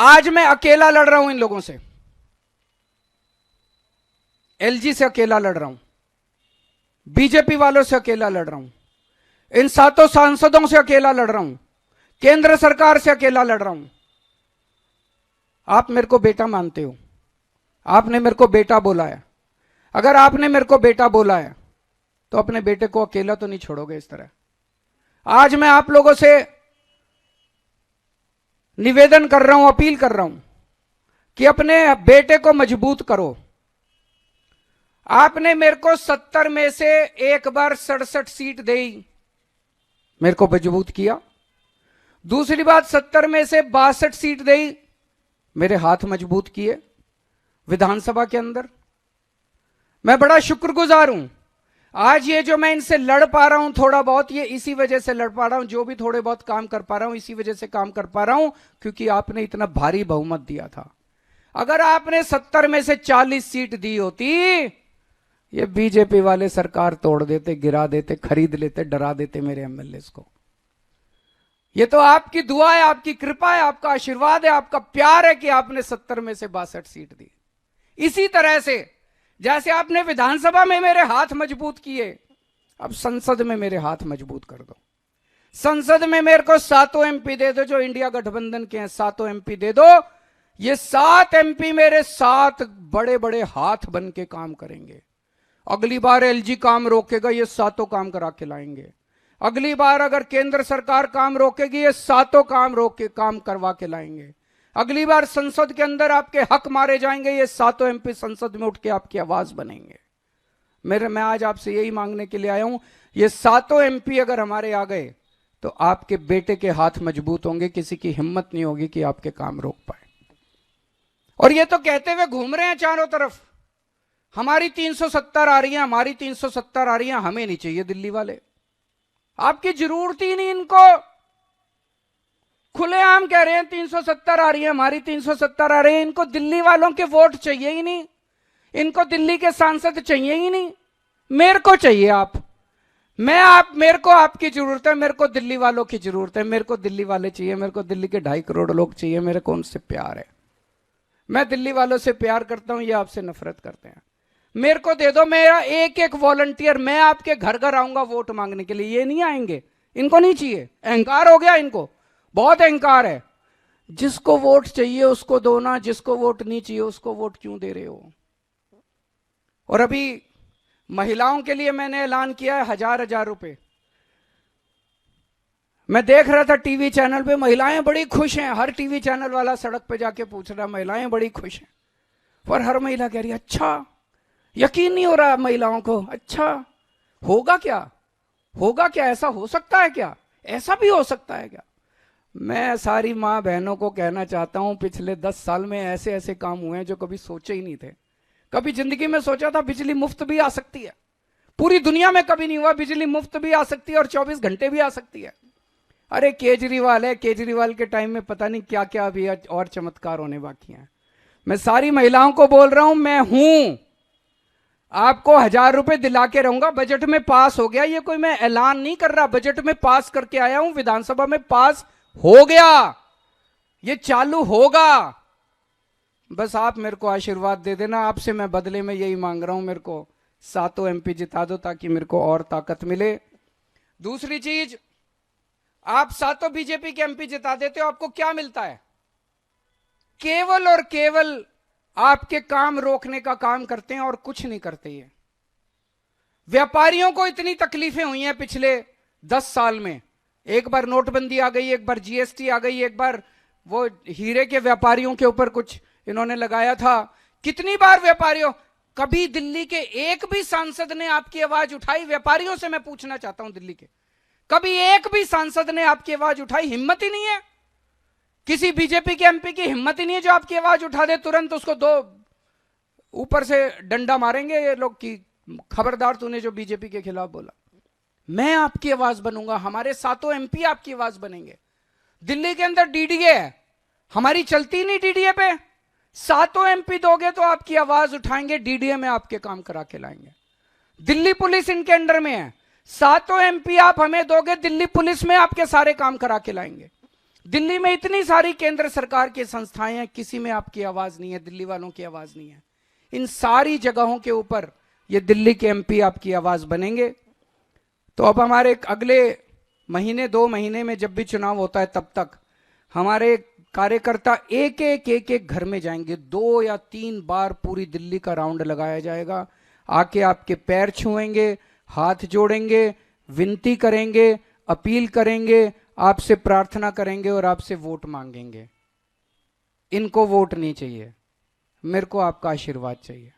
आज मैं अकेला लड़ रहा हूं इन लोगों से, एलजी से अकेला लड़ रहा हूं, बीजेपी वालों से अकेला लड़ रहा हूं, इन 7 सांसदों से अकेला लड़ रहा हूं, केंद्र सरकार से अकेला लड़ रहा हूं। आप मेरे को बेटा मानते हो, आपने मेरे को बेटा बोला है। अगर आपने मेरे को बेटा बोला है तो अपने बेटे को अकेला तो नहीं छोड़ोगे इस तरह। आज मैं आप लोगों से निवेदन कर रहा हूं, अपील कर रहा हूं कि अपने बेटे को मजबूत करो। आपने मेरे को 70 में से एक बार 67 सीट दी, मेरे को मजबूत किया। दूसरी बात, 70 में से 62 सीट दी, मेरे हाथ मजबूत किए विधानसभा के अंदर। मैं बड़ा शुक्रगुजार हूं। आज ये जो मैं इनसे लड़ पा रहा हूं थोड़ा बहुत, ये इसी वजह से लड़ पा रहा हूं। जो भी थोड़े बहुत काम कर पा रहा हूं इसी वजह से काम कर पा रहा हूं, क्योंकि आपने इतना भारी बहुमत दिया था। अगर आपने 70 में से 40 सीट दी होती, ये बीजेपी वाले सरकार तोड़ देते, गिरा देते, खरीद लेते, डरा देते मेरे एमएलए को। ये तो आपकी दुआ है, आपकी कृपा है, आपका आशीर्वाद है, आपका प्यार है कि आपने 70 में से 62 सीट दी। इसी तरह से जैसे आपने विधानसभा में मेरे हाथ मजबूत किए, अब संसद में मेरे हाथ मजबूत कर दो। संसद में मेरे को 7 एमपी दे दो, जो इंडिया गठबंधन के हैं 7 एमपी दे दो। ये 7 एमपी मेरे 7 बड़े बड़े हाथ बन के काम करेंगे। अगली बार एलजी काम रोकेगा, ये 7 काम करा के लाएंगे। अगली बार अगर केंद्र सरकार काम रोकेगी, ये 7 काम रोक के काम करवा के लाएंगे। अगली बार संसद के अंदर आपके हक मारे जाएंगे, ये 7 एमपी संसद में उठ के आपकी आवाज बनेंगे। मैं आज आपसे यही मांगने के लिए आया हूं, ये 7 एमपी अगर हमारे आ गए तो आपके बेटे के हाथ मजबूत होंगे, किसी की हिम्मत नहीं होगी कि आपके काम रोक पाए। और ये तो कहते हुए घूम रहे हैं चारों तरफ, हमारी 370 आ रही है, हमारी 370 आ रही है, हमें नहीं चाहिए दिल्ली वाले। आपकी जरूरत ही नहीं इनको। खुलेआम कह रहे हैं 370 आ रही है, हमारी 370 आ रही है। इनको दिल्ली वालों के वोट चाहिए ही नहीं, इनको दिल्ली के सांसद चाहिए ही नहीं। मेरे को चाहिए आप, मेरे को आपकी जरूरत है, मेरे को दिल्ली वालों की जरूरत है, मेरे को दिल्ली वाले चाहिए, मेरे को दिल्ली के 2.5 करोड़ लोग चाहिए, मेरे को उनसे प्यार है। मैं दिल्ली वालों से प्यार करता हूं, ये आपसे नफरत करते हैं। मेरे को दे दो, मेरा एक एक वॉलंटियर, मैं आपके घर घर आऊंगा वोट मांगने के लिए। ये नहीं आएंगे, इनको नहीं चाहिए। अहंकार हो गया इनको, बहुत अहंकार है। जिसको वोट चाहिए उसको दो ना, जिसको वोट नहीं चाहिए उसको वोट क्यों दे रहे हो। और अभी महिलाओं के लिए मैंने ऐलान किया है 1000 रुपए। मैं देख रहा था टीवी चैनल पे, महिलाएं बड़ी खुश हैं। हर टीवी चैनल वाला सड़क पे जाके पूछ रहा, महिलाएं बड़ी खुश हैं। पर हर महिला कह रही अच्छा, यकीन नहीं हो रहा महिलाओं को। अच्छा होगा क्या, होगा क्या, ऐसा हो सकता है क्या, ऐसा भी हो सकता है क्या। मैं सारी माँ बहनों को कहना चाहता हूं, पिछले 10 साल में ऐसे ऐसे काम हुए हैं जो कभी सोचे ही नहीं थे। कभी जिंदगी में सोचा था बिजली मुफ्त भी आ सकती है, पूरी दुनिया में कभी नहीं हुआ। बिजली मुफ्त भी आ सकती है और 24 घंटे भी आ सकती है। अरे केजरीवाल है, केजरीवाल के टाइम में पता नहीं क्या क्या अभी और चमत्कार होने बाकी हैं। मैं सारी महिलाओं को बोल रहा हूं, मैं हूं, आपको 1000 रुपए दिला के रहूंगा। बजट में पास हो गया, ये कोई मैं ऐलान नहीं कर रहा, बजट में पास करके आया हूं, विधानसभा में पास हो गया, ये चालू होगा। बस आप मेरे को आशीर्वाद दे देना। आपसे मैं बदले में यही मांग रहा हूं, मेरे को 7 एमपी जिता दो ताकि मेरे को और ताकत मिले। दूसरी चीज, आप 7 बीजेपी के एमपी जिता देते हो, आपको क्या मिलता है? केवल और केवल आपके काम रोकने का काम करते हैं और कुछ नहीं करते। ये व्यापारियों को इतनी तकलीफें हुई हैं पिछले 10 साल में। एक बार नोटबंदी आ गई, एक बार जीएसटी आ गई, एक बार वो हीरे के व्यापारियों के ऊपर कुछ इन्होंने लगाया था। कितनी बार व्यापारियों, कभी दिल्ली के एक भी सांसद ने आपकी आवाज उठाई? व्यापारियों से मैं पूछना चाहता हूं, दिल्ली के कभी एक भी सांसद ने आपकी आवाज उठाई? हिम्मत ही नहीं है, किसी बीजेपी के एमपी की हिम्मत ही नहीं है जो आपकी आवाज उठा दे। तुरंत उसको 2 ऊपर से डंडा मारेंगे ये लोग की, खबरदार तूने जो बीजेपी के खिलाफ बोला। मैं आपकी आवाज बनूंगा, हमारे 7 एमपी आपकी आवाज बनेंगे। दिल्ली के अंदर डीडीए है, हमारी चलती नहीं डीडीए पे। 7 एमपी दोगे तो आपकी आवाज उठाएंगे, डीडीए में आपके काम करा के लाएंगे। दिल्ली पुलिस इनके अंडर में है, 7 एमपी आप हमें दोगे, दिल्ली पुलिस में आपके सारे काम करा के लाएंगे। दिल्ली में इतनी सारी केंद्र सरकार की संस्थाएं हैं, किसी में आपकी आवाज नहीं है, दिल्ली वालों की आवाज नहीं है। इन सारी जगहों के ऊपर ये दिल्ली के एमपी आपकी आवाज बनेंगे। तो अब हमारे अगले महीने 2 महीने में जब भी चुनाव होता है, तब तक हमारे कार्यकर्ता एक एक घर में जाएंगे। 2 या 3 बार पूरी दिल्ली का राउंड लगाया जाएगा। आके आपके पैर छुएंगे, हाथ जोड़ेंगे, विनती करेंगे, अपील करेंगे, आपसे प्रार्थना करेंगे और आपसे वोट मांगेंगे। इनको वोट नहीं चाहिए, मेरे को आपका आशीर्वाद चाहिए।